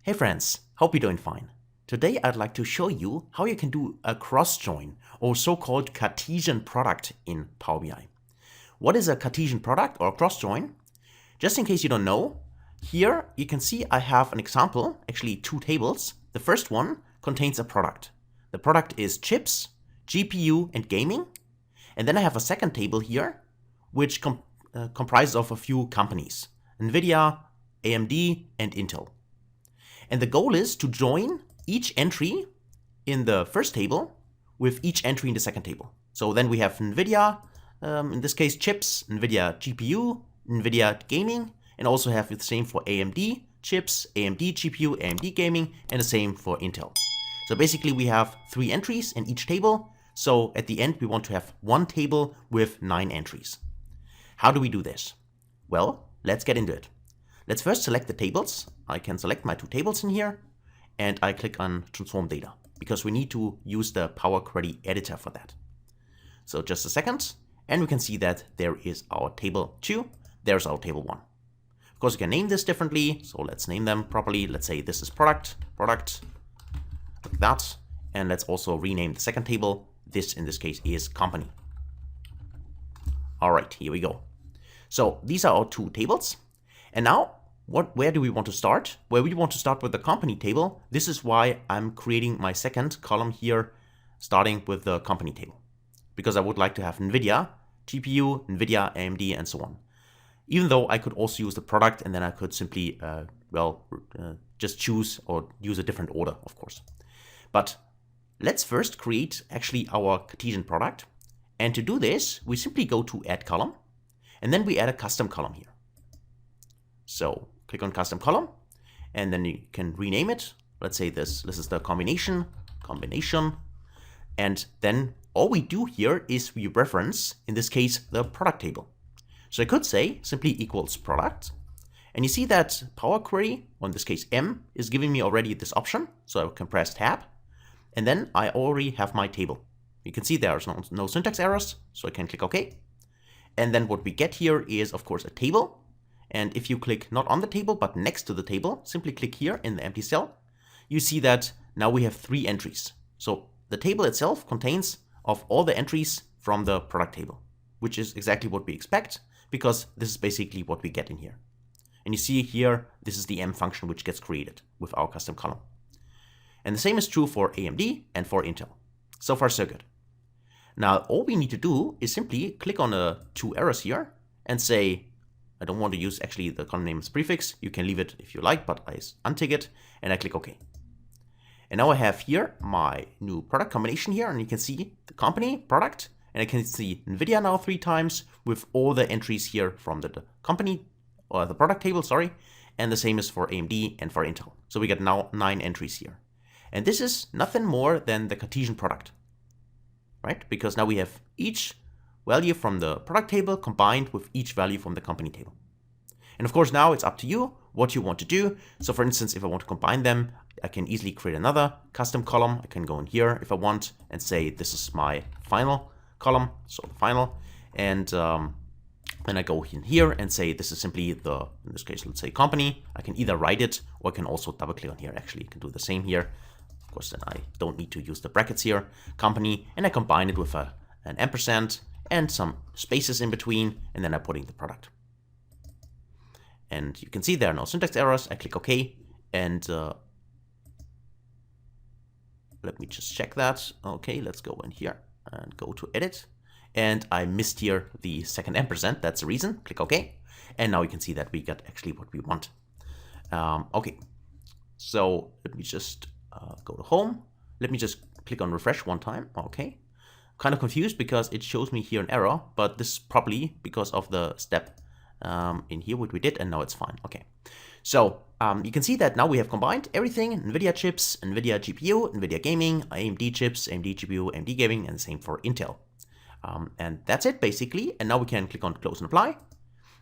Hey friends, hope you're doing fine. Today I'd like to show you how you can do a cross-join or so-called Cartesian product in Power BI. What is a Cartesian product or cross-join? Just in case you don't know, here you can see I have an example, actually two tables. The first one contains a product. The product is chips, GPU and gaming. And then I have a second table here, which comprises of a few companies, NVIDIA, AMD and Intel. And the goal is to join each entry in the first table with each entry in the second table. So then we have NVIDIA, in this case chips, NVIDIA GPU, NVIDIA gaming, and also have the same for AMD chips, AMD GPU, AMD gaming, and the same for Intel. So basically we have 3 entries in each table. So at the end we want to have one table with 9 entries. How do we do this? Well, let's get into it. Let's first select the tables. I can select my 2 tables in here and I click on transform data because we need to use the Power Query editor for that. So just a second and we can see that there is our table 2, there's our table 1. Of course you can name this differently, so let's name them properly. Let's say this is product, like that. And let's also rename the second table. This in this case is company. All right, here we go. So these are our 2 tables. And now, where do we want to start? Well, we want to start with the company table. This is why I'm creating my second column here, starting with the company table. Because I would like to have NVIDIA, GPU, NVIDIA, AMD, and so on. Even though I could also use the product and then I could simply, just choose or use a different order, of course. But let's first create actually our Cartesian product. And to do this, we simply go to Add Column, and then we add a custom column here. So click on custom column and then you can rename it. Let's say this is the combination. And then all we do here is we reference, in this case, the product table. So I could say simply equals product. And you see that Power Query, or in this case M, is giving me already this option. So I can press tab and then I already have my table. You can see there's no syntax errors. So I can click OK. And then what we get here is, of course, a table. And if you click not on the table, but next to the table, simply click here in the empty cell, you see that now we have 3 entries. So the table itself contains of all the entries from the product table, which is exactly what we expect, because this is basically what we get in here. And you see here, this is the M function which gets created with our custom column. And the same is true for AMD and for Intel. So far, so good. Now, all we need to do is simply click on the 2 arrows here and say, I don't want to use actually the column name as prefix. You can leave it if you like, but I untick it and I click OK. And now I have here my new product combination here, and you can see the company product, and I can see NVIDIA now 3 times with all the entries here from the company or the product table, sorry. And the same is for AMD and for Intel. So we get now 9 entries here. And this is nothing more than the Cartesian product, right? Because now we have each value from the product table combined with each value from the company table. And of course, now it's up to you what you want to do. So for instance, if I want to combine them, I can easily create another custom column. I can go in here if I want and say this is my final column, so the final. And then I go in here and say this is simply the, in this case, let's say company. I can either write it or I can also double click on here. Actually, you can do the same here. Of course, then I don't need to use the brackets here, company, and I combine it with an ampersand and some spaces in between, and then I put in the product. And you can see there are no syntax errors. I click OK, and let me just check that. Okay, let's go in here and go to edit. And I missed here the second ampersand. That's the reason. Click OK. And now you can see that we got actually what we want. Okay, so let me just go to home. Let me just click on refresh one time. Okay. Kind of confused because it shows me here an error, but this is probably because of the step in here what we did, and now it's fine. Okay, so you can see that now we have combined everything: NVIDIA chips, NVIDIA GPU, NVIDIA gaming, AMD chips, AMD GPU, AMD gaming, and the same for Intel. And that's it basically. And now we can click on close and apply.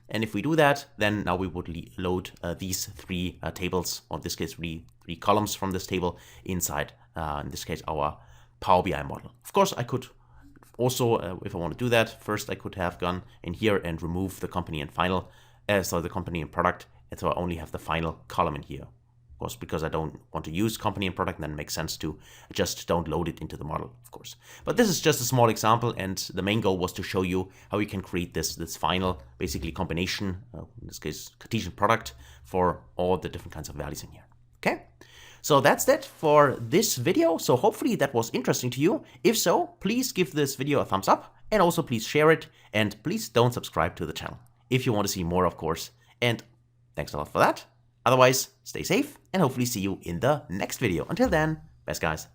And if we do that, then now we would load these 3 tables, or in this case 3 columns from this table inside, in this case, our Power BI model. Of course, I could also, if I want to do that, first I could have gone in here and remove the company and final, so the company and product, and so I only have the final column in here. Of course, because I don't want to use company and product, then it makes sense to just don't load it into the model, of course. But this is just a small example, and the main goal was to show you how you can create this final, basically combination, in this case, Cartesian product for all the different kinds of values in here. Okay? So that's it for this video. So hopefully that was interesting to you. If so, please give this video a thumbs up, and also please share it, and please don't subscribe to the channel if you want to see more, of course. And thanks a lot for that. Otherwise, stay safe and hopefully see you in the next video. Until then, best guys.